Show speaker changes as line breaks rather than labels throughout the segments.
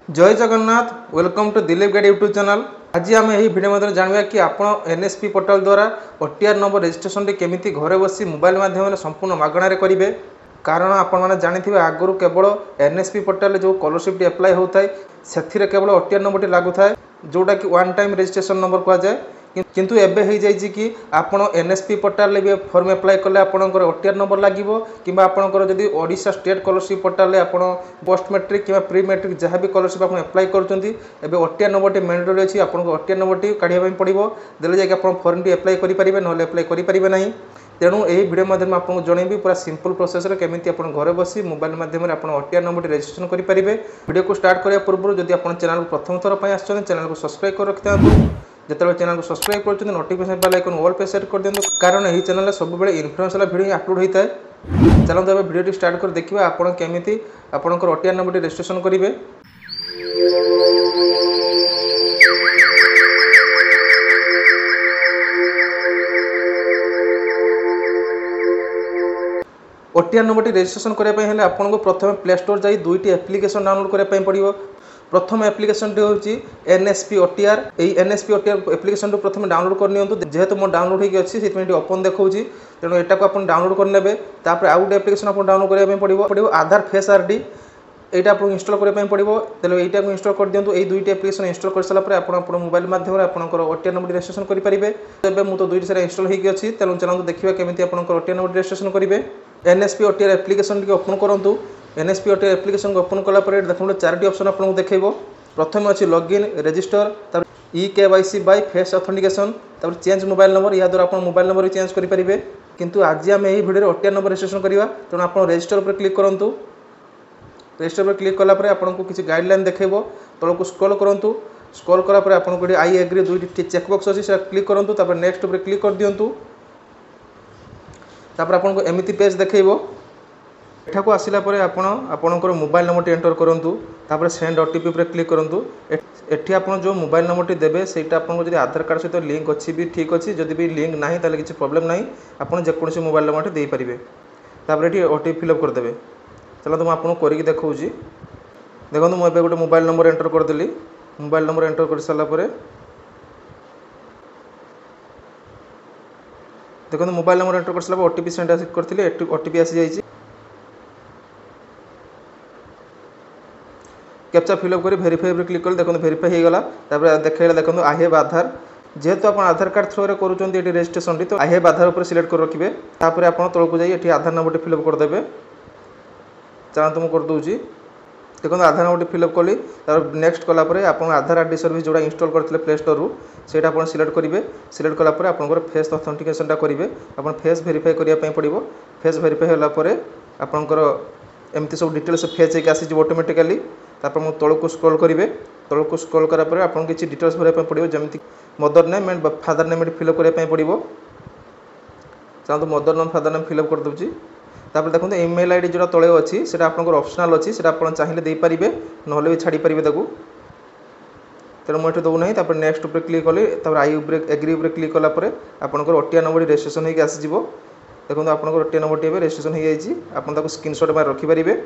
जय Jagannath welcome to Dilip guide YouTube channel. आज आम यही वीडियो मध्य जानवा कि आप एनएसपी पोर्टल द्वारा ओटीआर नंबर रजिस्ट्रेशन केमी घरे बसी मोबाइल माध्यम संपूर्ण मागणार करेंगे। कारण आपने जानी आगुरी केवल एनएसपी पोर्टल जो स्कॉलरशिप अप्लाई होता है से केवल ओटीआर नंबर लागू थाए जोटा कि वन टाइम रजिस्ट्रेशन नंबर कहुए। किंतु एबे हो जाइए कि आपण एनएसपी पोर्टल भी फॉर्म अप्लाई कले आपंकर ओटीआर नंबर लगे कि आपंकर जदि ओडिशा स्टेट स्कॉलरशिप पोर्टल आप पोस्ट मैट्रिक कि प्री मैट्रिक जहाँ भी स्कॉलरशिप आप अप्लाई करेंगे ओटीआर नंबर मैंडेटरी अच्छी आपको ओटीआर नंबर काढ़ा पड़ो देले जाकि आप फॉर्म टी अप्लाई करेंगे ना अप्लाई करेंगे ना। तेणु यही वीडियो माध्यम आपको जनइबी पूरा सिंपल प्रोसेस केमी आप घर बसी मोबाइल माध्यम आप ओटीआर नंबर रजिस्ट्रेशन करेंगे। वीडियो को स्टार्ट करने पूर्व जब आप चैनल को प्रथम थर पर आसते चैनल को सब्सक्राइब कर रखि जो चैनल को सब्सक्राइब कर नोटिफिकेशन बेल आइकन ऑल पे सेट कर दिंतु कारण यही चैनल सब इनफॉर्मेशन वीडियो अपलोड होता है। चलते अब वीडियो स्टार्ट कर देखिए आप केमी आपंकर ओटीआर नंबर रजिस्ट्रेशन करेंगे। ओटीआर नंबर रजिस्ट्रेशन करने आपको प्रथम प्ले स्टोर जाई दुईटी एप्लिकेशन डाउनलोड करने पड़ो। प्रथम एप्लिकेशन टी हूँ NSP OTR. NSP OTR application प्रथम डाउनलोड कर जेहेतु मो डाउनलोड होती ओपन देखा तेणु यहाँ को आप डाउनलोड करने तापर आउ गोटे एप्लिकेशन आप डाउनलोड करने पड़ो आधार फेस आरडी यहाँ आपको इंस्टॉल करने पड़ो। तेल यहाँ को इंस्टॉल कर दिंतु यही दुईटी एप्लिकेशन इंस्टॉल कर सारापर आप मोबाइल माध्यम आपंकर ओटीआर नंबर रजिस्ट्रेशन करेंगे। तेज मुझे दुईटी सारा इंस्टॉल होगी तेणु चलते देखिए केमी आप ओटीआर नंबर रजिस्ट्रेशन करेंगे। NSP OTR application T open करूँ। एनएसपी ओटीआर एप्लिकेशन को ओपन कलापर देखो चारोटी ऑप्शन आपको देखो। प्रथम अच्छी login register e-KYC by face authentication change mobile number या द्वारा आप मोबाइल नंबर भी चेंज करेंगे। किंतु आज आम यही वीडियो ओटीआर नंबर रजिस्ट्रेशन करवा तेणु आप रजिस्टर पर क्लिक करूँ। रजिस्टर पर क्लिक कलापर आपको किसी गाइडलाइन देखो तौक स्क्रॉल करूँ। स्क्रॉल कलापर आपको आई एग्री दुईटी चेकबक्स अच्छी से क्लिक करूँ तापर नेक्स्ट पर क्लिक कर दिंतु। तापर आपको एमती पेज देखो एठा को आसिला परे आपणकर मोबाइल नंबर एंटर करूँ तापर सेंड ओटीपी पर क्लिक करूँ। एठी आपन जो मोबाइल नंबर टी देबे सेटा आपन जदि आधार कार्ड सहित लिंक अच्छी भी ठीक अच्छी जदि भी लिंक ना ताले किसी प्रॉब्लम ना आपन जेकोसी मोबाइल नंबर दे पारिबे। तापर एठी ओटीपी फिलअप करदेबे। चलो तो आपको करके देखौजी। देखो मुझे गोटे मोबाइल नंबर एंटर करदेली। मोबाइल नंबर एंटर कर सारा पर देखो मोबाइल नंबर एंटर कर सारा ओटीपी सेंड करते ओटीपी आसी जाइए। कैप्चा फिलअप कर वेरीफाई पर क्लिक कर देखो वेरीफाई हो गला। देखा देखो आई हैव आधार जेहेतु आप आधार कार्ड थ्रो रे करूँ रजिस्ट्रेशन तो आई हैव आधार पर सिलेक्ट कर रखिए। तापर आप तौक जाइए आधार नंबर फिलअप करदेवे। चलते मुझे करदे देखो आधार नंबर फिलअप कली नेक्स्ट कलापर आप आधार आरडी सर्विस जोड़ा इंस्टॉल करते प्ले स्टोर रू से सिलेक्ट करेंगे। सिलेक्ट कलापर आप फेस ऑथेंटिकेशन करेंगे। आप फेस वेरीफाई करने पड़ो। फेस वेरीफाई होगापर आपंकर एमती सब डिटेल्स फेच होकर आसी ऑटोमेटिकली। तापर मुझे तौक को स्क्रॉल करेंगे। तौक को स्क्रॉल करापर आपको किसी डिटेल्स भरवाई पड़ो जमी mother name and father name fill up करने पड़ो। चलते mother name father name fill up कर दूसरी। तापर देखो ईमेल आईडी जो तले अच्छी से ऑप्शनल अच्छी से आप चाहिए देपारे ना भी छाड़ी पारे। तेणु मुझे दौना तापर नेक्स्ट उपर क्लिक कली तापर आई एग्री उपर क्लिक कलापर आपंकर ओटीआर नंबर रजिस्ट्रेशन होकर आसीज। देखो आप ओटीआर नंबर टी रजिस्ट्रेशन हो जाए आप स्क्रीनशॉट मार रखिपारे।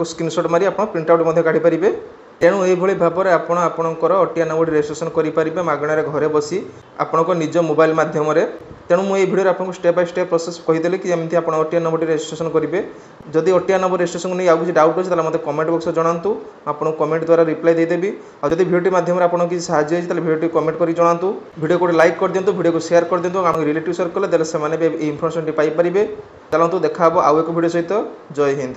स्क्रीनशॉट मारी आप प्रिंट आउट काढ़ी पारे। तेणु यही भाव में आपणकर ओटीआर नंबर रजिस्ट्रेशन करेंगे मागणार घरे बसी आपंक निज मोबाइल माध्यम। तेणु मुझे वीडियो आपको स्टेप बाय स्टेप प्रोसेस कहीदेली कि एमती आप ओटीआर नंबर रजिस्ट्रेशन करेंगे। जदि ओटीआर नंबर रजिस्ट्रेशन नहीं आगे डाउट अच्छे मतलब कमेंट बॉक्स जनातु आपको कमेंट द्वारा रिप्लाई देदेवी। और जब वीडियो माध्यम आपको किसी साहाଯ୍य होती वीडियो कमेंट कर जनातु। वीडियो को लाइक कर दिंतु वीडियो को शेयर कर दिंतु आम रिलेटिव सर्कल देले से इनफॉरमेशन पाइपर। चलतु देखा आउ एक वीडियो सहित। जय हिंद।